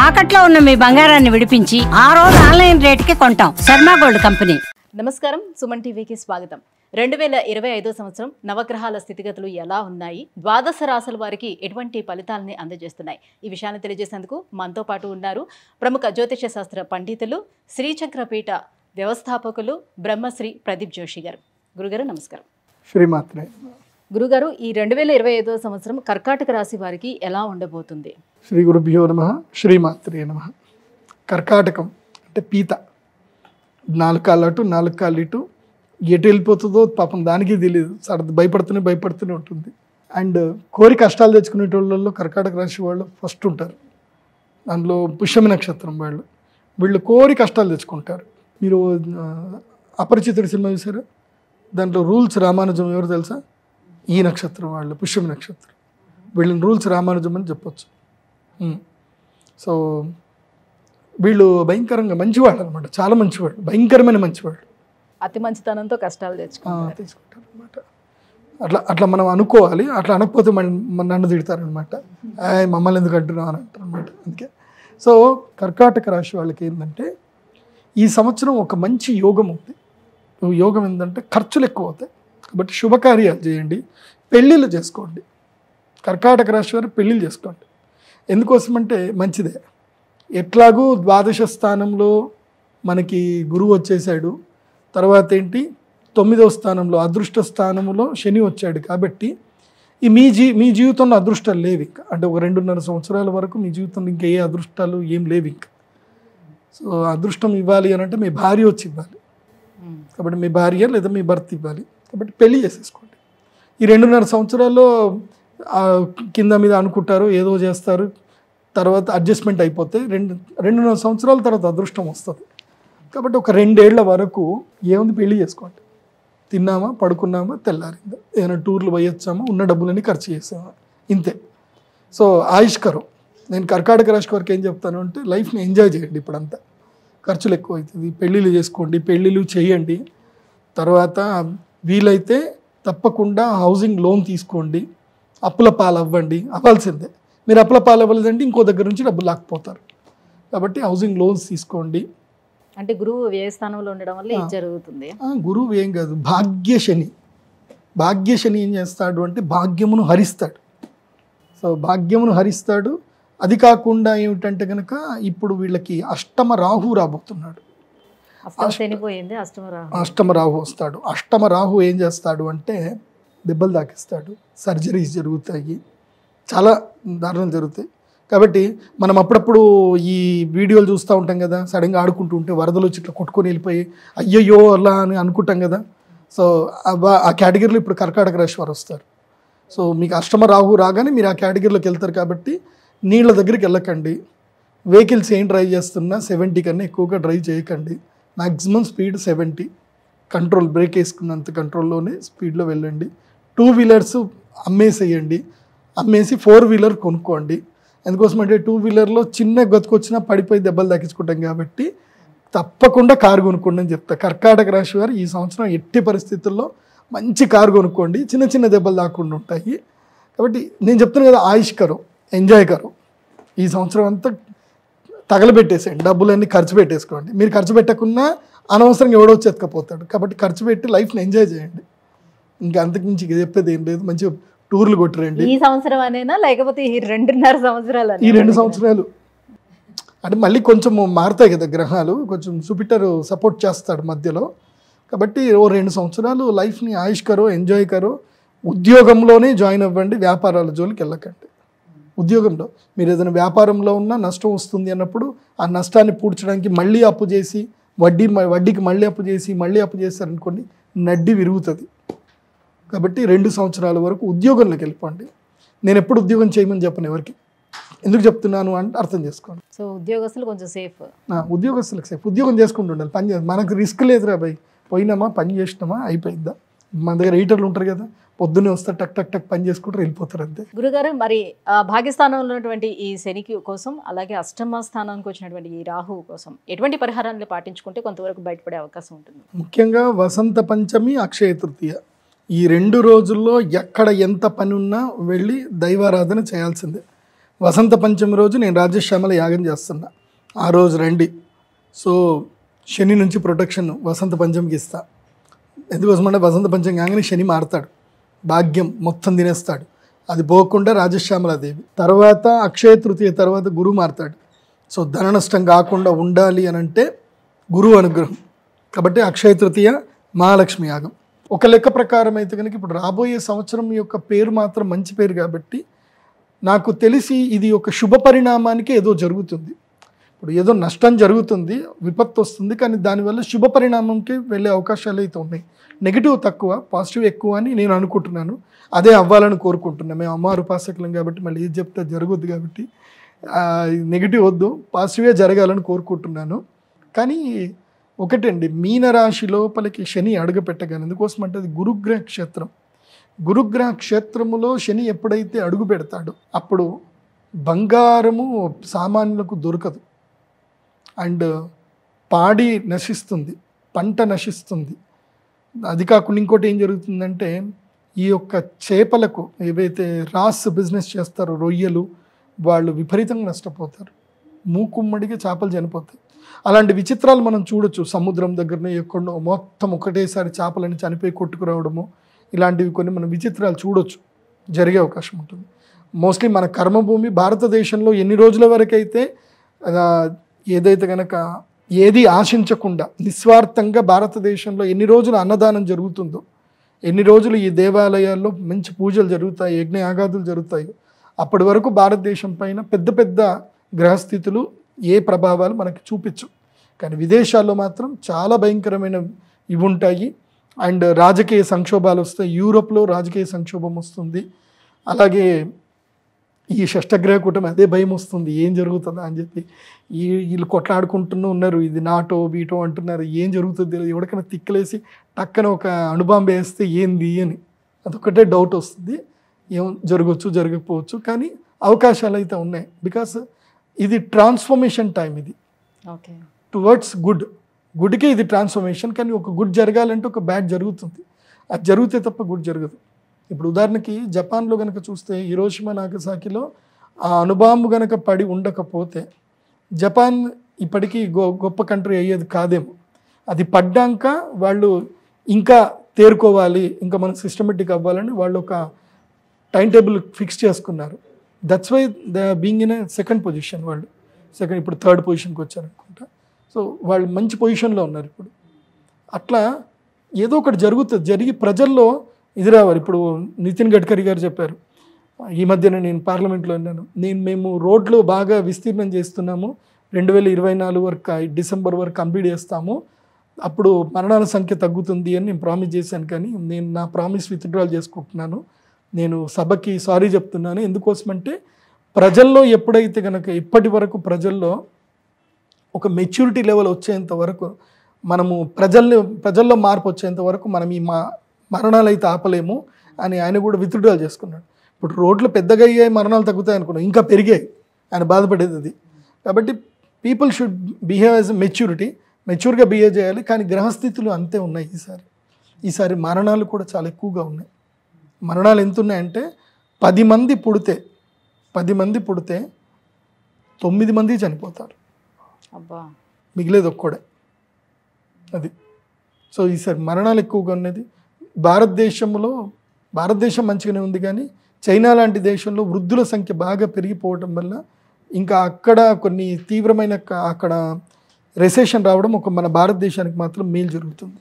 తాకట్లో ఉన్న మీ బంగారాన్ని విడిపించి ఆ రోజు ఆన్లైన్ రేటుకి కొంటాం. Sharma gold company. నమస్కారం, సుమన్ టీవీకి స్వాగతం. 2025 సంవత్సరం నవగ్రహాల స్థితిగతులు ఎలా ఉన్నాయి, ద్వాదశ రాశుల వారికి ఎటువంటి ఫలితాలని అందజేస్తున్నాయి, ఈ విషయాన్ని తెలియజేసేందుకు మనతో పాటు ఉన్నారు ప్రముఖ జ్యోతిష శాస్త్ర పండితులు, శ్రీచక్రపీఠ వ్యవస్థాపకులు బ్రహ్మశ్రీ ప్రదీప్ జోషి గారు. గురుగారు నమస్కారం. శ్రీమాత్రే. గురుగారు, ఈ 2025 సంవత్సరం కర్కాటక రాశి వారికి ఎలా ఉండబోతుంది? శ్రీ గురుభ్యో నమః. శ్రీమాత్రే నమః. కర్కాటకం అంటే పీత, 4 కాళ్ళు అటు 4 కాళ్ళు ఇటు, ఎటు వెళ్ళిపోతుందో పాపం దానికి తెలియదు, భయపడుతూనే ఉంటుంది. అండ్ కోరి కష్టాలు తెచ్చుకునే వాళ్ళలో కర్కాటక రాశి వాళ్ళు ఫస్ట్ ఉంటారు. దానిలో పుష్యమి నక్షత్రం వీళ్ళు కోరి కష్టాలు తెచ్చుకుంటారు. మీరు అపరిచితుడి సినిమా చూసారా? దాంట్లో రూల్స్ రామానుజం ఎవరు తెలుసా? ఈ నక్షత్రం వాళ్ళు, పుష్యమి నక్షత్రం. వీళ్ళని రూల్స్ రామానుజం అని చెప్పొచ్చు. సో వీళ్ళు భయంకరంగా మంచివాళ్ళు అనమాట, చాలా మంచివాళ్ళు, భయంకరమైన మంచివాళ్ళు. అతి మంచితనంతో కష్టాలు తెచ్చుకుంటారు అనమాట. అట్లా మనం అనుకోవాలి. అట్లా అనకపోతే నన్ను తిడతారనమాట, మమ్మల్ని ఎందుకు అంటున్నావు అని అంటారు అనమాట. అందుకే సో కర్కాటక రాశి వాళ్ళకి ఏంటంటే ఈ సంవత్సరం ఒక మంచి యోగం ఉంది. యోగం ఏంటంటే ఖర్చులు ఎక్కువ అవుతాయి కాబట్టి శుభకార్యాలు చేయండి, పెళ్ళిళ్ళు చేసుకోండి. కర్కాటక రాశి వారు పెళ్ళిళ్ళు చేసుకోండి. ఎందుకోసమంటే మంచిదే. ఎట్లాగూ ద్వాదశ స్థానంలో మనకి గురువు వచ్చేసాడు, తర్వాత ఏంటి 9వ స్థానంలో అదృష్ట స్థానంలో శని వచ్చాడు. కాబట్టి ఈ మీ జీవితంలో అదృష్టాలు లేవు ఇంకా. అంటే ఒక 2.5 సంవత్సరాల వరకు మీ జీవితంలో ఇంకా ఏ అదృష్టాలు ఏం లేవు ఇంకా. సో అదృష్టం ఇవ్వాలి అని అంటే మీ భార్య వచ్చి ఇవ్వాలి. కాబట్టి మీ భార్య లేదా మీ భర్త ఇవ్వాలి. కాబట్టి పెళ్లి చేసేసుకోండి. ఈ 2.5 సంవత్సరాల్లో కింద మీద అనుకుంటారు, ఏదో చేస్తారు, తర్వాత అడ్జస్ట్మెంట్ అయిపోతే 2.5 సంవత్సరాల తర్వాత అదృష్టం వస్తుంది. కాబట్టి ఒక 2 ఏళ్ల వరకు ఏముంది, పెళ్లి చేసుకోండి. తిన్నామా, పడుకున్నామా, తెల్లారిందా, ఏదైనా టూర్లు పోయొచ్చామా, ఉన్న డబ్బులని ఖర్చు చేసామా, ఇంతే. సో ఆయుష్కరం. నేను కర్కాటక రాశి వారికి ఏం చెప్తాను అంటే లైఫ్ని ఎంజాయ్ చేయండి. ఇప్పుడంతా ఖర్చులు ఎక్కువ అవుతుంది, పెళ్ళిళ్ళు చేసుకోండి, పెళ్ళిళ్ళు చేయండి. తర్వాత వీలైతే తప్పకుండా హౌసింగ్ లోన్ తీసుకోండి, అప్పుల పాలు అవ్వండి. అవ్వాల్సిందే. మీరు అప్పుల పాలు అవ్వలేదంటే ఇంకో దగ్గర నుంచి డబ్బులు లాక్కుపోతారు. కాబట్టి హౌసింగ్ లోన్స్ తీసుకోండి. అంటే గురువు వ్యయస్థానంలో ఉండడం వల్ల ఇది జరుగుతుంది. గురువు ఏం కాదు, భాగ్యశని. భాగ్యశని ఏం చేస్తాడు అంటే భాగ్యమును హరిస్తాడు. సో భాగ్యమును హరిస్తాడు. అది కాకుండా ఏమిటంటే కనుక ఇప్పుడు వీళ్ళకి అష్టమ రాహు రాబోతున్నాడు. అష్టమ రాహు వస్తాడు. అష్టమ రాహు ఏం చేస్తాడు అంటే దెబ్బలు తాకిస్తాడు, సర్జరీస్ జరుగుతాయి, చాలా దారుణం జరుగుతాయి. కాబట్టి మనం అప్పుడప్పుడు ఈ వీడియోలు చూస్తూ ఉంటాం కదా, సడన్గా ఆడుకుంటూ ఉంటే వరదలు వచ్చి ఇట్లా కొట్టుకొని వెళ్ళిపోయి అయ్యయ్యో అలా అని అనుకుంటాం కదా. సో ఆ కేటగిరీలో ఇప్పుడు కర్కాటక రాశి వారు వస్తారు. సో మీకు అష్టమ రాహు రాగానే మీరు ఆ కేటగిరీలోకి వెళ్తారు. కాబట్టి నీళ్ళ దగ్గరికి వెళ్ళకండి. వెహికల్స్ ఏం డ్రైవ్ చేస్తున్నా 70 కన్నా ఎక్కువగా డ్రైవ్ చేయకండి. మ్యాక్సిమం స్పీడ్ 70, కంట్రోల్, బ్రేక్ వేసుకున్నంత కంట్రోల్లోనే స్పీడ్లో వెళ్ళండి. 2 వీలర్స్ అమ్మేసేయండి, అమ్మేసి 4 వీలర్ కొనుక్కోండి. ఎందుకోసమంటే 2 వీలర్లో చిన్న గతుకొచ్చినా పడిపోయి దెబ్బలు తగ్గించుకుంటాం. కాబట్టి తప్పకుండా కారు కొనుక్కోండి అని చెప్తా. కర్కాటక రాశి వారు ఈ సంవత్సరం ఎట్టి పరిస్థితుల్లో మంచి కారు కొనుక్కోండి, చిన్న చిన్న దెబ్బలు దాకుండా ఉంటాయి. కాబట్టి నేను చెప్తాను కదా, ఆయుష్కరం, ఎంజాయ్ కరం. ఈ సంవత్సరం అంతా తగలబెట్టేసేయండి, డబ్బులన్నీ ఖర్చు పెట్టేసుకోండి. మీరు ఖర్చు పెట్టకున్నా అనవసరంగా ఎవడో చెత్తకపోతాడు. కాబట్టి ఖర్చు పెట్టి లైఫ్ని ఎంజాయ్ చేయండి. ఇంకా అంతకుమించి చెప్పేది ఏం లేదు. మంచిగా టూర్లు కొట్టరండి. ఈ సంవత్సరం అనేనా లేకపోతే ఈ 2.5 సంవత్సరాలు? ఈ 2 సంవత్సరాలు అంటే మళ్ళీ కొంచెం మారుతాయి కదా గ్రహాలు, కొంచెం జూపిటర్ సపోర్ట్ చేస్తాడు మధ్యలో. కాబట్టి 2 సంవత్సరాలు లైఫ్ని ఆయుష్కరో, ఎంజాయ్ కరో. ఉద్యోగంలోనే జాయిన్ అవ్వండి, వ్యాపారాల జోలికి వెళ్ళకండి. ఉద్యోగంలో మీరు ఏదైనా వ్యాపారంలో ఉన్నా నష్టం వస్తుంది అన్నప్పుడు ఆ నష్టాన్ని పూడ్చడానికి మళ్ళీ అప్పు చేసి వడ్డీకి మళ్ళీ అప్పు చేస్తారనుకోండి, నడ్డి విరుగుతుంది. కాబట్టి 2 సంవత్సరాల వరకు ఉద్యోగంలోకి వెళ్ళిపోండి. నేను ఎప్పుడు ఉద్యోగం చేయమని చెప్పను ఎవరికి. ఎందుకు చెప్తున్నాను అంటే అర్థం చేసుకోండి. సో ఉద్యోగస్తులు కొంచెం సేఫ్. ఉద్యోగస్తులకు సేఫ్. ఉద్యోగం చేసుకుంటుండాలి, పని చేయాలి. మనకు రిస్క్ లేదురా భయ్, పోయినామా పని చేసినామా అయిపోయిందా. మన దగ్గర ఎయిటర్లు ఉంటారు కదా, పొద్దున్నే వస్తారు, టక్ టక్ టక్ పని చేసుకుంటారు, వెళ్ళిపోతారు అంతే. గురుగారు, మరి భాగ్యస్థానంలో ఉన్నటువంటి ఈ శనికి కోసం, అలాగే అష్టమ స్థానానికి వచ్చినటువంటి ఈ రాహువు కోసం ఎటువంటి పరిహారాన్ని పాటించుకుంటే కొంతవరకు బయటపడే అవకాశం ఉంటుంది? ముఖ్యంగా వసంత పంచమి, అక్షయ తృతీయ, ఈ 2 రోజుల్లో ఎక్కడ ఎంత పని ఉన్నా వెళ్ళి దైవారాధన చేయాల్సిందే. వసంత పంచమి రోజు నేను రాజశ్యామల యాగం చేస్తున్నా, ఆ రోజు రండి. సో శని నుంచి ప్రొటెక్షన్ వసంత పంచమికి ఇస్తా. ఎందుకోసమంటే వసంత పంచమి కాగానే శని మారుతాడు, భాగ్యం మొత్తం తినేస్తాడు. అది పోకుండా రాజశ్యామలాదేవి. తర్వాత అక్షయ తృతీయ తర్వాత గురువు మారుతాడు. సో ధన నష్టం కాకుండా ఉండాలి అని అంటే గురువు అనుగ్రహం. కాబట్టి అక్షయ తృతీయ మహాలక్ష్మి యాగం. ఒక లెక్క ప్రకారం అయితే కనుక ఇప్పుడు రాబోయే సంవత్సరం యొక్క పేరు మాత్రం మంచి పేరు కాబట్టి నాకు తెలిసి ఇది ఒక శుభ పరిణామానికి ఏదో జరుగుతుంది. ఇప్పుడు ఏదో నష్టం జరుగుతుంది, విపత్తు వస్తుంది, కానీ దానివల్ల శుభ పరిణామంకి వెళ్ళే అవకాశాలు అయితే ఉన్నాయి. నెగిటివ్ తక్కువ, పాజిటివ్ ఎక్కువ అని నేను అనుకుంటున్నాను. అదే అవ్వాలని కోరుకుంటున్నాను. మేము అమ్మవారు ఉపాసకులం కాబట్టి మళ్ళీ ఏది చెప్తే జరగద్దు కాబట్టి నెగిటివ్ వద్దు, పాజిటివే జరగాలని కోరుకుంటున్నాను. కానీ ఒకటండి, మీనరాశి లోపలికి శని అడుగు పెట్టగానే, ఎందుకోసం అంటే అది గురుగ్రహ క్షేత్రం. గురుగ్రహ క్షేత్రములో శని ఎప్పుడైతే అడుగు పెడతాడో అప్పుడు బంగారము సామాన్యులకు దొరకదు, అండ్ పాడి నశిస్తుంది, పంట నశిస్తుంది. అది కాకుండా ఇంకోటి ఏం జరుగుతుందంటే ఈ యొక్క చేపలకు ఏవైతే రాస్ బిజినెస్ చేస్తారో రొయ్యలు, వాళ్ళు విపరీతంగా నష్టపోతారు. మూకుమ్మడిగా చేపలు చనిపోతాయి. అలాంటి విచిత్రాలు మనం చూడొచ్చు. సముద్రం దగ్గరనే ఎక్కడో మొత్తం ఒకటేసారి చేపలని చనిపోయి కొట్టుకురావడము, ఇలాంటివి కొన్ని మనం విచిత్రాలు చూడొచ్చు, జరిగే అవకాశం ఉంటుంది. మోస్ట్లీ మన కర్మభూమి భారతదేశంలో ఎన్ని రోజుల వరకు అయితే ఏదైతే కనుక ఏది ఆశించకుండా నిస్వార్థంగా భారతదేశంలో ఎన్ని రోజులు అన్నదానం జరుగుతుందో, ఎన్ని రోజులు ఈ దేవాలయాల్లో మంచి పూజలు జరుగుతాయి, యజ్ఞయాగాదులు జరుగుతాయి, అప్పటి వరకు భారతదేశం పైన పెద్ద పెద్ద గ్రహస్థితులు ఏ ప్రభావాలు మనకి చూపించు. కానీ విదేశాల్లో మాత్రం చాలా భయంకరమైన ఇవి ఉంటాయి. అండ్ రాజకీయ సంక్షోభాలు వస్తాయి. యూరోప్లో రాజకీయ సంక్షోభం వస్తుంది. అలాగే ఈ షష్టగ్రహ కూటమి అదే భయం వస్తుంది, ఏం జరుగుతుందా అని చెప్పి. వీళ్ళు కొట్లాడుకుంటూనే ఉన్నారు, ఇది నాటో బీటో అంటున్నారు, ఏం జరుగుతుంది ఎవరికైనా తిక్కలేసి టక్కన ఒక అణుబాంబు వేస్తే ఏంది అని అదొకటే డౌట్ వస్తుంది. ఏం జరగవచ్చు జరగకపోవచ్చు, కానీ అవకాశాలు అయితే ఉన్నాయి. బికాస్ ఇది ట్రాన్స్ఫర్మేషన్ టైం, ఇది ఓకే టువర్డ్స్ గుడ్కే ఇది ట్రాన్స్ఫర్మేషన్. కానీ ఒక గుడ్ జరగాలంటే ఒక బ్యాడ్ జరుగుతుంది, అది జరిగితే తప్ప గుడ్ జరగదు. ఇప్పుడు ఉదాహరణకి జపాన్లో కనుక చూస్తే హిరోషిమా నాగసాకిలో ఆ అణుబాంబు కనుక పడి ఉండకపోతే జపాన్ ఇప్పటికీ గొప్ప కంట్రీ అయ్యేది కాదేమో. అది పడ్డాక వాళ్ళు ఇంకా తేరుకోవాలి, ఇంకా మనం సిస్టమేటిక్ అవ్వాలని వాళ్ళు ఒక టైం టేబుల్ ఫిక్స్ చేసుకున్నారు. That's why the being in second position. వాళ్ళు ఇప్పుడు థర్డ్ పొజిషన్కి వచ్చారనుకుంటా. సో వాళ్ళు మంచి పొజిషన్లో ఉన్నారు ఇప్పుడు. అట్లా ఏదో ఒకటి జరుగుతుంది, జరిగి ప్రజల్లో ఇది రావాలి. ఇప్పుడు నితిన్ గడ్కరీ గారు చెప్పారు, ఈ మధ్యన నేను పార్లమెంట్లో ఉన్నాను, మేము రోడ్లు బాగా విస్తీర్ణం చేస్తున్నాము, 2024 వరకు డిసెంబర్ వరకు కంప్లీట్ చేస్తాము, అప్పుడు మరణాల సంఖ్య తగ్గుతుంది అని నేను ప్రామిస్ చేశాను. కానీ నేను నా ప్రామిస్ విత్డ్రాల్ చేసుకుంటున్నాను, నేను సభకి సారీ చెప్తున్నాను. ఎందుకోసమంటే ప్రజల్లో ఎప్పుడైతే కనుక ఇప్పటి వరకు ప్రజల్లో ఒక మెచ్యూరిటీ లెవెల్ వచ్చేంత వరకు మనము ప్రజల్లో మార్పు వచ్చేంత వరకు మనం ఈ మరణాలు అయితే ఆపలేము అని ఆయన కూడా విత్డ్రాల్ చేసుకున్నాడు. ఇప్పుడు రోడ్లు పెద్దగా అయ్యాయి, మరణాలు తగ్గుతాయి అనుకున్నాం, ఇంకా పెరిగాయి, ఆయన బాధపడేది అది. కాబట్టి పీపుల్ షుడ్ బిహేవ్ యాజ్ మెచ్యూర్గా బిహేవ్ చేయాలి. కానీ గ్రహస్థితులు అంతే ఉన్నాయి. ఈసారి మరణాలు కూడా చాలా ఎక్కువగా ఉన్నాయి. మరణాలు ఎంత ఉన్నాయంటే 10 మంది పుడితే 9 మంది చనిపోతారు, అబ్బా, మిగిలేదు ఒక్కడే. అది సో ఈసారి మరణాలు ఎక్కువగా ఉన్నది. భారతదేశం మంచిగానే ఉంది, కానీ చైనా లాంటి దేశంలో వృద్ధుల సంఖ్య బాగా పెరిగిపోవడం వల్ల ఇంకా అక్కడ కొన్ని తీవ్రమైన అక్కడ రెసెషన్ రావడం మన భారతదేశానికి మాత్రం మేలు జరుగుతుంది.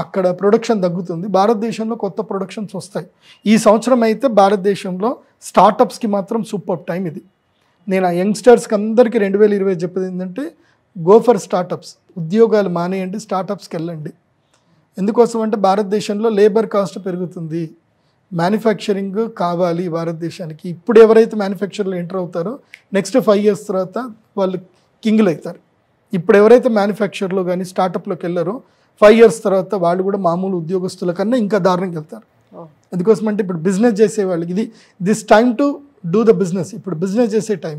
అక్కడ ప్రొడక్షన్ తగ్గుతుంది, భారతదేశంలో కొత్త ప్రొడక్షన్స్ వస్తాయి. ఈ సంవత్సరం అయితే భారతదేశంలో స్టార్టప్స్కి మాత్రం సూపర్ టైం ఇది. నేను ఆ యంగ్స్టర్స్కి అందరికీ 2020 చెప్పేది ఏంటంటే గో ఫర్ స్టార్టప్స్. ఉద్యోగాలు మానేయండి, స్టార్టప్స్కి వెళ్ళండి. ఎందుకోసం అంటే భారతదేశంలో లేబర్ కాస్ట్ పెరుగుతుంది, మ్యానుఫ్యాక్చరింగ్ కావాలి భారతదేశానికి. ఇప్పుడు ఎవరైతే మ్యానుఫ్యాక్చర్లో ఎంటర్ అవుతారో నెక్స్ట్ 5 years తర్వాత వాళ్ళు కింగులు అవుతారు. ఇప్పుడు ఎవరైతే మ్యానుఫ్యాక్చర్లో కానీ స్టార్టప్లోకి వెళ్ళారో 5 years తర్వాత వాళ్ళు కూడా మామూలు ఉద్యోగస్తుల కన్నా ఇంకా దారుణంగా వెళ్తారు. ఎందుకోసం అంటే ఇప్పుడు బిజినెస్ చేసేవాళ్ళకి this time to do the business. ఇప్పుడు బిజినెస్ చేసే టైం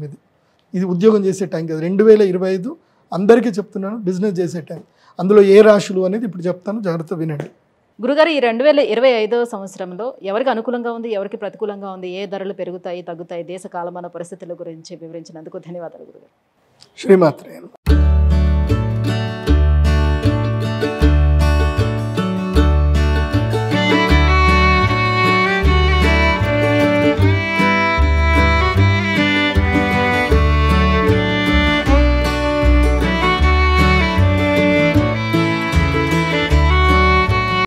ఇది ఉద్యోగం చేసే టైం కదా. 2025 అందరికీ చెప్తున్నాను, బిజినెస్ చేసే టైం. అందులో ఏ రాశులు అనేది ఇప్పుడు చెప్తాను, జాగ్రత్త వినండి. గురుగారు ఈ 2025వ సంవత్సరంలో ఎవరికి అనుకూలంగా ఉంది, ఎవరికి ప్రతికూలంగా ఉంది, ఏ ధరలు పెరుగుతాయి తగ్గుతాయి, దేశ కాలమాన పరిస్థితుల గురించి వివరించినందుకు ధన్యవాదాలు గురుగారు. శ్రీమాత్రే నమః.